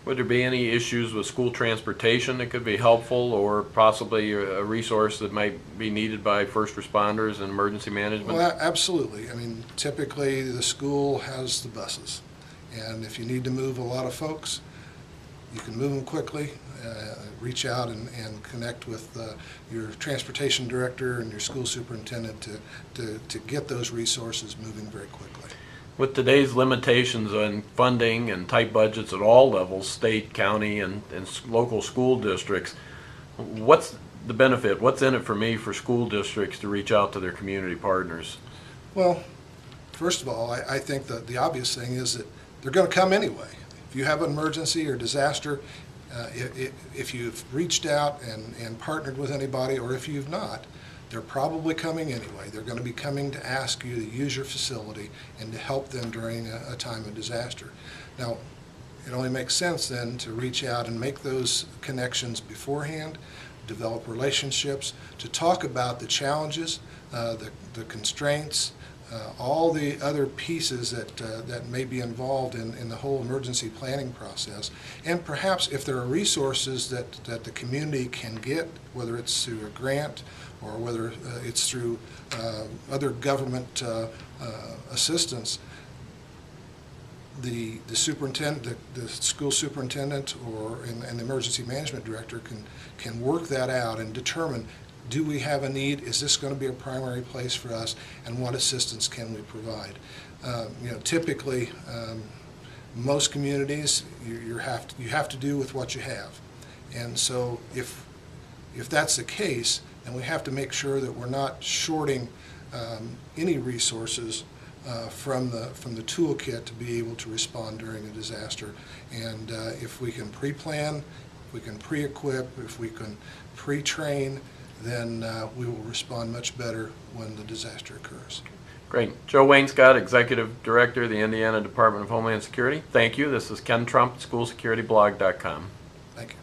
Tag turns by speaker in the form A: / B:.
A: Would there be any issues with school transportation that could be helpful, or possibly a resource that might be needed by first responders and emergency management?
B: Well, absolutely. I mean, typically the school has the buses, and if you need to move a lot of folks, you can move them quickly. Reach out and connect with your transportation director and your school superintendent to get those resources moving very quickly.
A: With today's limitations on funding and tight budgets at all levels, state, county, and local school districts, what's the benefit? What's in it for me for school districts to reach out to their community partners?
B: Well, first of all, I think that the obvious thing is that they're going to come anyway. If you have an emergency or disaster, if you've reached out and partnered with anybody, or if you've not, they're probably coming anyway. They're going to be coming to ask you to use your facility and to help them during a time of disaster. Now, it only makes sense then to reach out and make those connections beforehand, develop relationships, to talk about the challenges, the constraints, all the other pieces that may be involved in the whole emergency planning process. And perhaps if there are resources that the community can get, whether it's through a grant or whether it's through other government assistance, the superintendent, the school superintendent, and the emergency management director can work that out and determine, do we have a need? Is this going to be a primary place for us? And what assistance can we provide? Typically, most communities you have to do with what you have, and so if that's the case, then we have to make sure that we're not shorting any resources from the toolkit to be able to respond during a disaster. And if we can pre-plan, if we can pre-equip, if we can pre-train, then we will respond much better when the disaster occurs.
A: Great. Joe Wainscott, Executive Director of the Indiana Department of Homeland Security. Thank you. This is Ken Trump, SchoolSecurityBlog.com.
B: Thank you.